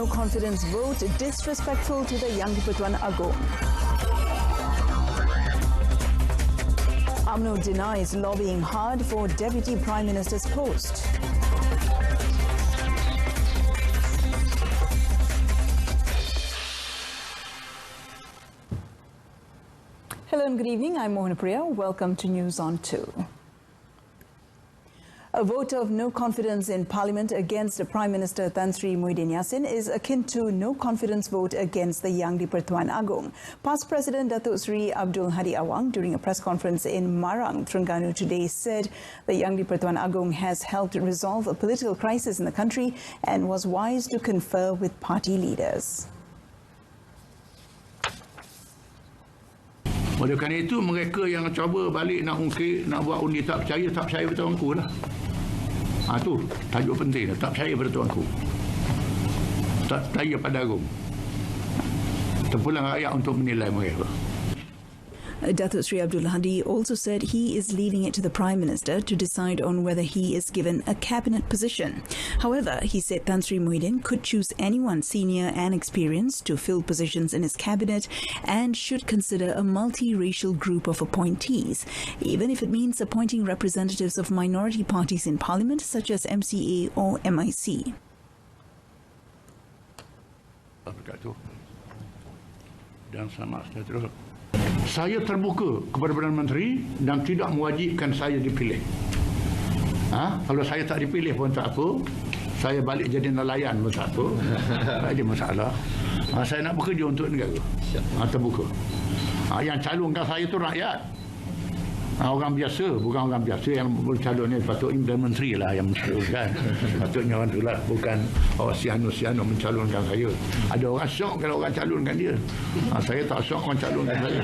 no confidence vote disrespectful to the Yang di-Pertuan Agong. UMNO denies lobbying hard for Deputy Prime Minister's post. Hello and good evening. I'm Mohan Priya. Welcome to News on 2. A vote of no confidence in Parliament against Prime Minister Tan Sri Muhyiddin Yassin is akin to no confidence vote against the Yang di-Pertuan Agong. Past President Datuk Sri Abdul Hadi Awang, during a press conference in Marang, Terengganu today, said the Yang di-Pertuan Agong has helped resolve a political crisis in the country and was wise to confer with party leaders. Oleh kerana itu, mereka yang cuba balik nak ungkit, nak buat undi tak percaya pada tuanku lah. Itu tajuk penting, tak percaya pada tuanku. Tak percaya pada Agong. Terpulang rakyat untuk menilai mereka. Datuk Sri Abdul Hadi also said he is leaving it to the Prime Minister to decide on whether he is given a cabinet position. However, he said Tan Sri Muhyiddin could choose anyone senior and experienced to fill positions in his cabinet and should consider a multiracial group of appointees, even if it means appointing representatives of minority parties in Parliament such as MCA or MIC. Dan sama seterusnya. Saya terbuka kepada Perdana Menteri dan tidak mewajibkan saya dipilih. Kalau saya tak dipilih pun tak apa. Saya balik jadi nelayan pun tak apa. Tak ada masalah. Saya nak bekerja untuk negara. Terbuka. Yang calonkan saya itu rakyat. Orang biasa, bukan orang biasa yang bercalon ni, patutnya Perdana Menteri lah yang mencalonkan. Patutnya orang tu lah, bukan siano mencalonkan saya. Ada orang syok kalau orang calonkan dia. Saya tak syok orang calonkan saya.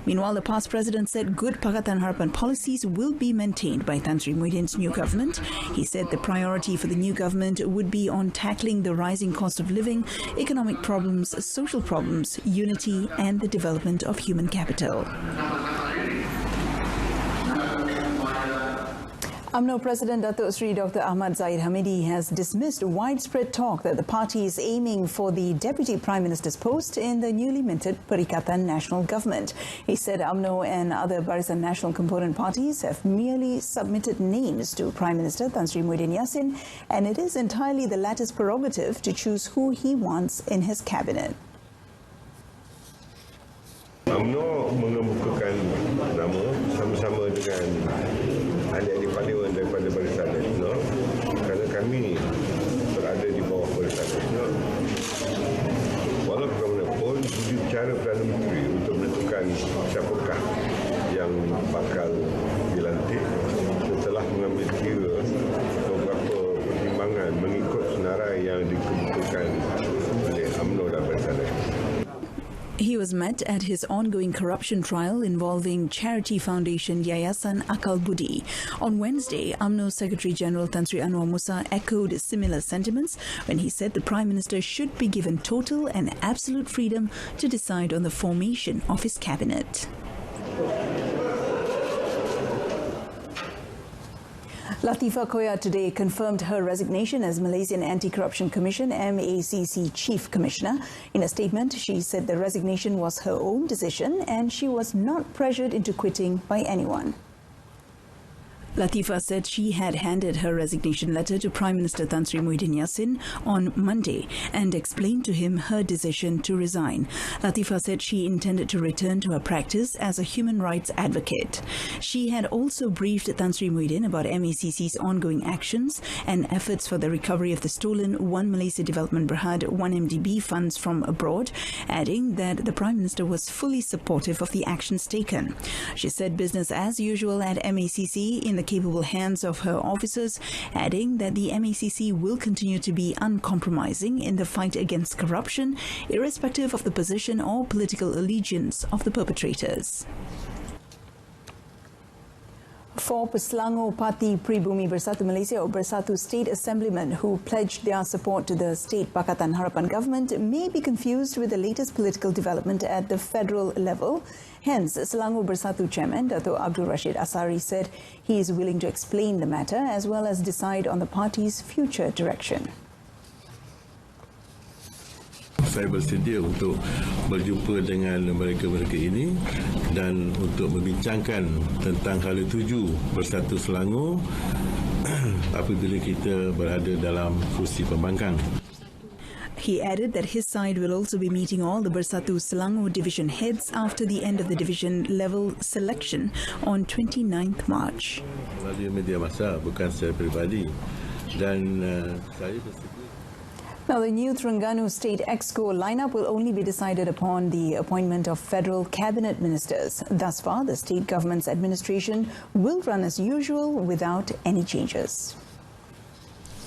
Meanwhile, the past president said good Pakatan Harapan policies will be maintained by Tan Sri Muhyiddin's new government. He said the priority for the new government would be on tackling the rising cost of living, economic problems, social problems, unity and the development of human capital. UMNO President Datuk Sri Dr. Ahmad Zahid Hamidi has dismissed widespread talk that the party is aiming for the Deputy Prime Minister's post in the newly minted Perikatan Nasional Government. He said UMNO and other Barisan Nasional component parties have merely submitted names to Prime Minister Tan Sri Muhyiddin Yassin, and it is entirely the latter's prerogative to choose who he wants in his cabinet. UMNO mengemukakan nama sama-sama dengan ahli-ahli parlimen daripada Barisan Nasional kerana kami berada di bawah Barisan Nasional. Walau bagaimanapun, judi bicara Perdana Menteri untuk menentukan siapakah yang bakal dilantik setelah mengambil kira beberapa pertimbangan mengikut senarai yang dikemukakan oleh UMNO dan Barisan Nasional. He was met at his ongoing corruption trial involving charity foundation Yayasan Akal Budi. On Wednesday, UMNO Secretary General Tan Sri Anwar Musa echoed similar sentiments when he said the Prime Minister should be given total and absolute freedom to decide on the formation of his cabinet. Latifah Koya today confirmed her resignation as Malaysian Anti-Corruption Commission MACC Chief Commissioner. In a statement, she said the resignation was her own decision and she was not pressured into quitting by anyone. Latifah said she had handed her resignation letter to Prime Minister Tan Sri Muhyiddin Yassin on Monday and explained to him her decision to resign. Latifah said she intended to return to her practice as a human rights advocate. She had also briefed Tan Sri Muhyiddin about MACC's ongoing actions and efforts for the recovery of the stolen One Malaysia Development Berhad 1MDB funds from abroad, adding that the Prime Minister was fully supportive of the actions taken. She said business as usual at MACC in the capable hands of her officers, adding that the MACC will continue to be uncompromising in the fight against corruption, irrespective of the position or political allegiance of the perpetrators. 4 Selangor Parti Pribumi Bersatu Malaysia or Bersatu state assemblymen who pledged their support to the state Pakatan Harapan government may be confused with the latest political development at the federal level. Hence, Selangor Bersatu chairman Dato' Abdul Rashid Asari said he is willing to explain the matter as well as decide on the party's future direction. saya bersedia untuk berjumpa dengan mereka-mereka ini dan untuk membincangkan tentang hala tuju Bersatu Selangor apabila kita berada dalam kursi pembangkang. He added that his side will also be meeting all the Bersatu Selangor division heads after the end of the division level selection on 29th March. Melalui media massa, bukan secara peribadi. Dan saya bersedia. Now, the new Terengganu State Exco lineup will only be decided upon the appointment of federal cabinet ministers. Thus far, the state government's administration will run as usual without any changes.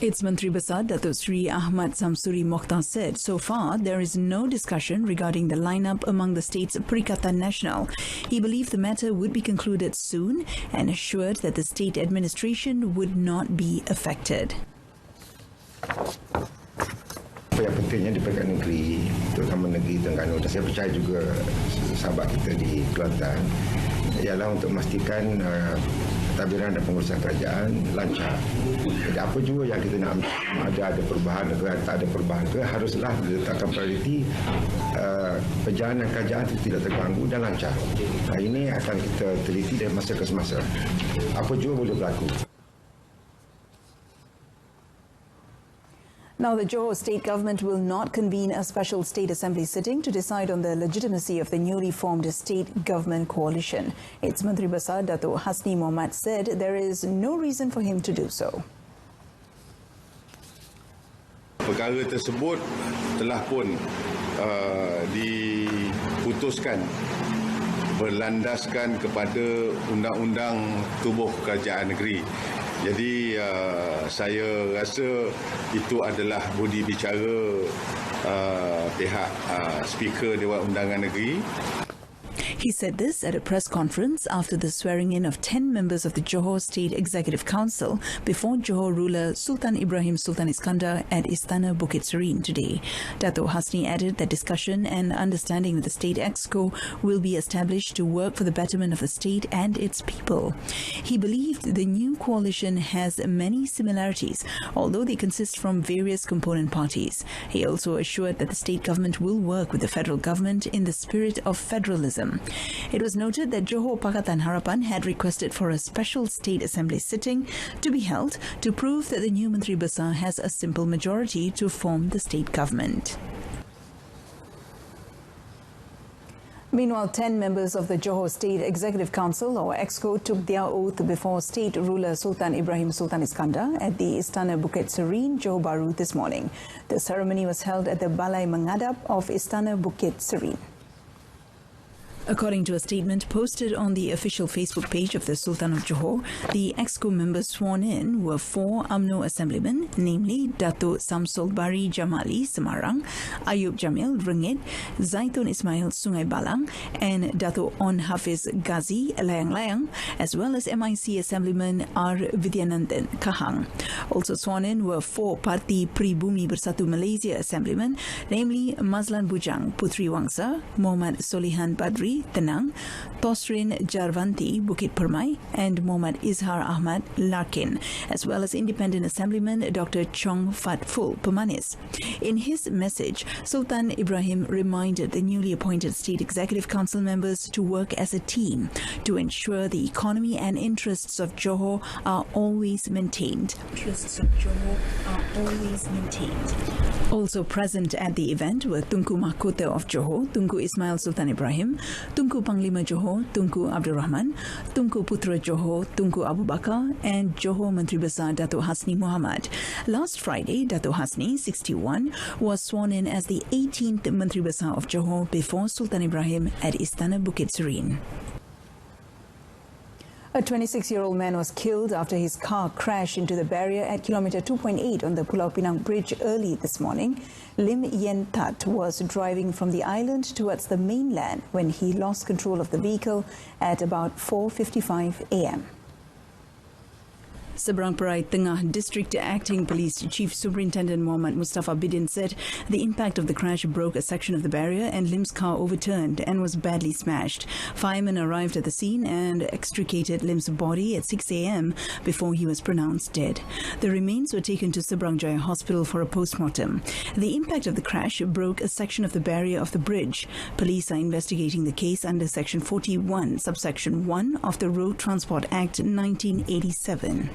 Its Menteri Besar Datuk Sri Ahmad Samsuri Mokhtar said so far there is no discussion regarding the lineup among the state's Perikatan Nasional. He believed the matter would be concluded soon and assured that the state administration would not be affected. Apa yang pentingnya di Perikatan Negeri, terutama negeri Terengganu, dan saya percaya juga sahabat kita di Kelantan, ialah untuk memastikan pentadbiran dan pengurusan kerajaan lancar. Jadi apa juga yang kita nak ada perubahan ke tak ada perubahan ke, haruslah diletakkan prioriti perjalanan kerajaan itu tidak terganggu dan lancar. Ini akan kita teliti dari masa ke semasa. Apa juga boleh berlaku. Now, the Johor state government will not convene a special state assembly sitting to decide on the legitimacy of the newly formed state government coalition. Its Menteri Besar Datuk Hasni Mohamad said there is no reason for him to do so. Perkara tersebut telah pun diputuskan berlandaskan kepada Undang-Undang Tubuh Kerajaan Negeri. Jadi saya rasa itu adalah budi bicara pihak Speaker Dewan Undangan Negeri. He said this at a press conference after the swearing-in of 10 members of the Johor State Executive Council before Johor ruler Sultan Ibrahim Sultan Iskandar at Istana Bukit Serene today. Datuk Hasni added that discussion and understanding with the State Exco will be established to work for the betterment of the state and its people. He believed the new coalition has many similarities, although they consist from various component parties. He also assured that the state government will work with the federal government in the spirit of federalism. It was noted that Johor Pakatan Harapan had requested for a special state assembly sitting to be held to prove that the new Menteri Besar has a simple majority to form the state government. Meanwhile, 10 members of the Johor State Executive Council, or EXCO, took their oath before state ruler Sultan Ibrahim Sultan Iskandar at the Istana Bukit Serene, Johor Bahru this morning. The ceremony was held at the Balai Mengadap of Istana Bukit Serene. According to a statement posted on the official Facebook page of the Sultan of Johor, the EXCO members sworn in were 4 UMNO assemblymen, namely Datuk Samsul Bari Jamali, Semarang, Ayub Jamil, Rengit, Zaitun Ismail, Sungai Balang, and Datuk On Hafiz Ghazi, Layang-Layang, as well as MIC assemblyman R. Vidyanandan, Kahang. Also sworn in were 4 Parti Pribumi Bersatu Malaysia assemblymen, namely Mazlan Bujang, Putri Wangsa, Muhammad Solihan Badri, Tenang, Tosrin Jarvanti, Bukit Permai, and Muhammad Izhar Ahmad Larkin, as well as independent assemblyman Dr. Chong Fat Ful, Pemanis. In his message, Sultan Ibrahim reminded the newly appointed State Executive Council members to work as a team to ensure the economy and interests of Johor are always maintained. Also present at the event were Tunku Mahkota of Johor, Tunku Ismail Sultan Ibrahim, Tunku Panglima Johor, Tunku Abdul Rahman, Tunku Putra Johor, Tunku Abu Bakar, and Johor Menteri Besar Datuk Hasni Mohamad. Last Friday, Datuk Hasni, 61, was sworn in as the 18th Menteri Besar of Johor before Sultan Ibrahim at Istana Bukit Serene. A 26-year-old man was killed after his car crashed into the barrier at kilometre 2.8 on the Pulau Pinang Bridge early this morning. Lim Yen Tat was driving from the island towards the mainland when he lost control of the vehicle at about 4:55 a.m. Seberang Perai Tengah District Acting Police Chief Superintendent Muhammad Mustafa Bidin said the impact of the crash broke a section of the barrier and Lim's car overturned and was badly smashed. Firemen arrived at the scene and extricated Lim's body at 6 a.m. before he was pronounced dead. The remains were taken to Seberang Jaya Hospital for a post-mortem. The impact of the crash broke a section of the barrier of the bridge. Police are investigating the case under Section 41, subsection 1 of the Road Transport Act 1987.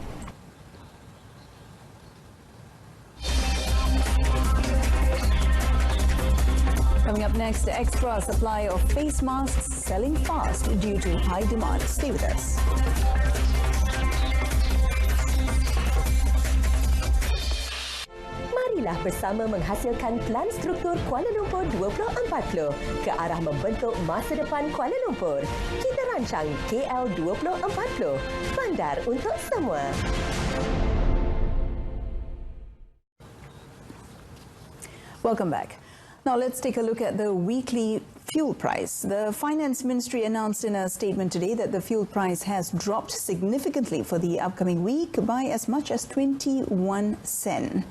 Coming up next, the extra supply of face masks selling fast due to high demand. Stay with us. Marilah bersama menghasilkan plan struktur Kuala Lumpur 2040 ke arah membentuk masa depan Kuala Lumpur. Kita rancang KL 2040, bandar untuk semua. Welcome back. Now let's take a look at the weekly fuel price. The Finance Ministry announced in a statement today that the fuel price has dropped significantly for the upcoming week by as much as 21 sen.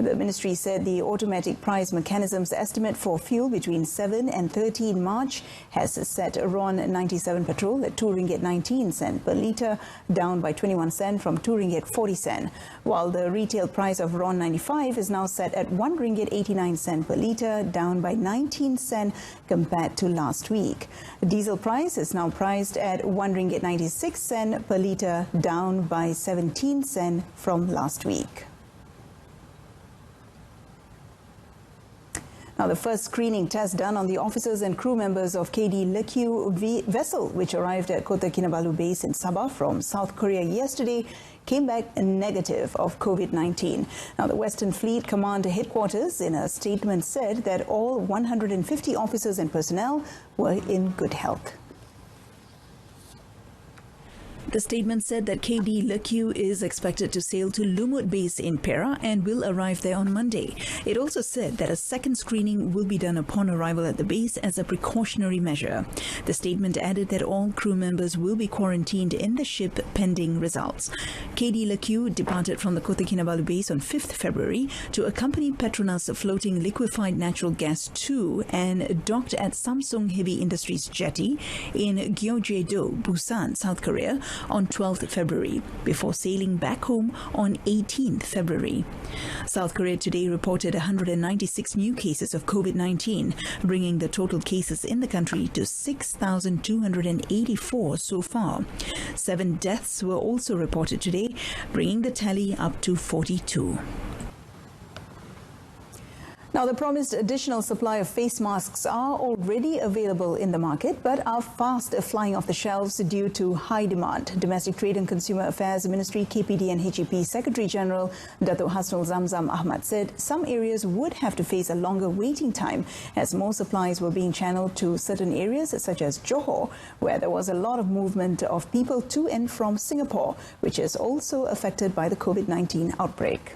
The ministry said the automatic price mechanism's estimate for fuel between 7 and 13 March has set RON 97 petrol at RM2.19 per litre, down by 21 sen from RM2.40, while the retail price of RON 95 is now set at RM1.89 per litre, down by 19 sen compared to last week. The diesel price is now priced at RM1.96 per litre, down by 17 sen from last week. Now, the first screening test done on the officers and crew members of KD Lekyu vessel, which arrived at Kota Kinabalu base in Sabah from South Korea yesterday, came back negative of COVID-19. Now, the Western Fleet Command Headquarters in a statement said that all 150 officers and personnel were in good health. The statement said that KD Lekyu is expected to sail to Lumut base in Perak and will arrive there on Monday. It also said that a second screening will be done upon arrival at the base as a precautionary measure. The statement added that all crew members will be quarantined in the ship pending results. KD Lekyu departed from the Kota Kinabalu base on 5th February to accompany Petronas floating liquefied natural gas 2 and docked at Samsung Heavy Industries jetty in Gyeongju-do, Busan, South Korea, on 12th February, before sailing back home on 18th February. South Korea today reported 196 new cases of COVID-19, bringing the total cases in the country to 6,284 so far. 7 deaths were also reported today, bringing the tally up to 42. Now, the promised additional supply of face masks are already available in the market, but are fast flying off the shelves due to high demand. Domestic Trade and Consumer Affairs Ministry KPD and HEP Secretary General Datuk Hasnul Zamzam Ahmad said some areas would have to face a longer waiting time as more supplies were being channeled to certain areas such as Johor, where there was a lot of movement of people to and from Singapore, which is also affected by the COVID-19 outbreak.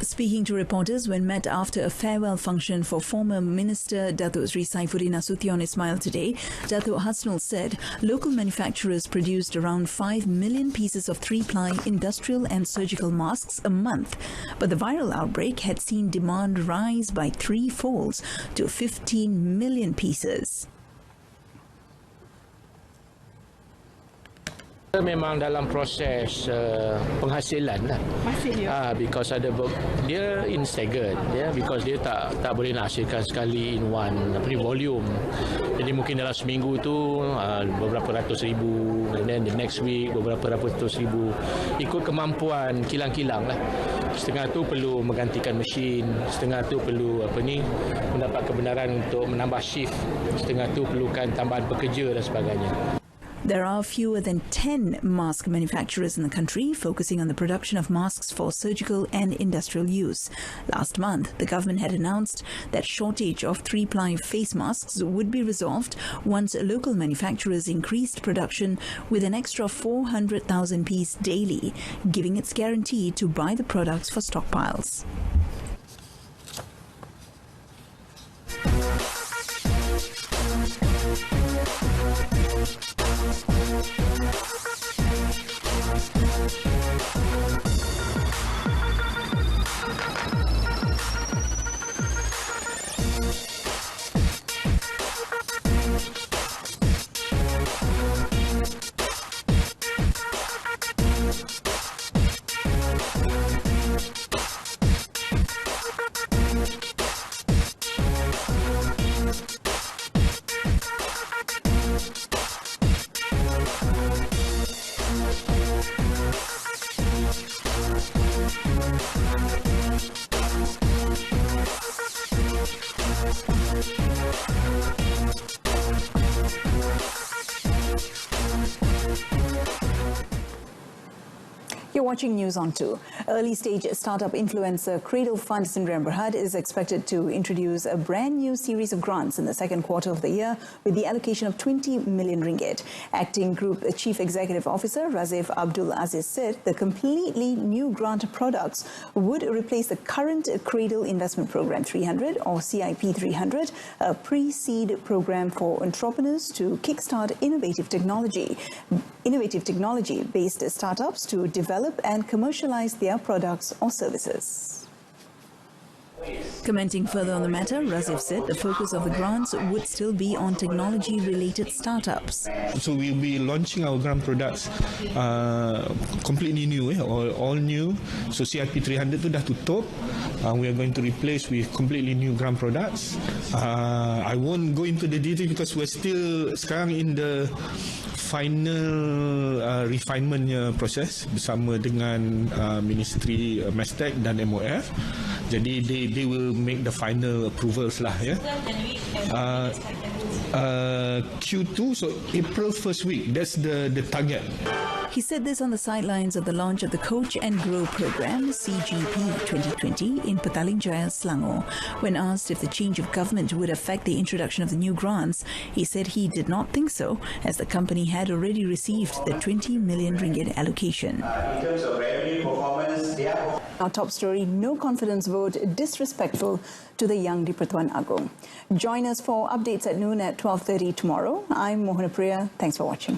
Speaking to reporters when met after a farewell function for former Minister Datuk Sri Saifuddin Nasution Ismail today, Datuk Hasnul said local manufacturers produced around 5 million pieces of 3-ply industrial and surgical masks a month, but the viral outbreak had seen demand rise by 3-folds to 15 million pieces. Memang dalam proses penghasilan lah. Because ada dia in staggered, because dia tak boleh nak hasilkan sekali in one volume. Jadi mungkin dalam seminggu tu beberapa ratus ribu, and then the next week beberapa ratus ribu, ikut kemampuan kilang-kilang lah. Setengah tu perlu menggantikan mesin, setengah tu perlu mendapat kebenaran untuk menambah shift, setengah tu perlukan tambahan pekerja dan sebagainya. There are fewer than 10 mask manufacturers in the country focusing on the production of masks for surgical and industrial use. Last month, the government had announced that shortage of 3-ply face masks would be resolved once local manufacturers increased production with an extra 400,000 pieces daily, giving its guarantee to buy the products for stockpiles. You're watching News on 2. Early-stage startup influencer Cradle Fund Sindrian Berhad is expected to introduce a brand new series of grants in the second quarter of the year with the allocation of 20 million ringgit. Acting Group Chief Executive Officer Razif Abdul Aziz said the completely new grant products would replace the current Cradle Investment Program 300 or CIP 300, a pre-seed program for entrepreneurs to kickstart innovative technology-based startups to develop and commercialize their products or services. Commenting further on the matter, Razif said the focus of the grants would still be on technology-related startups. So we'll be launching our grant products completely new, all new. So CIP 300 tu dah tutup. We are going to replace with completely new grant products. I won't go into the detail because we're still sekarang in the final refinement proses bersama dengan Ministry Mestek dan MOF. Jadi they will make the final approvals lah ya. Q2, so April first week, that's the target. He said this on the sidelines of the launch of the Coach and Grow program, CGP 2020, in Petaling Jaya, Selangor. When asked if the change of government would affect the introduction of the new grants, he said he did not think so, as the company had already received the 20 million ringgit allocation. In terms of revenue performance, Our top story, no confidence vote disrespectful to the young Di Pertuan Agong. Join us for updates at noon at 12:30 tomorrow. I'm Mohana Priya. Thanks for watching.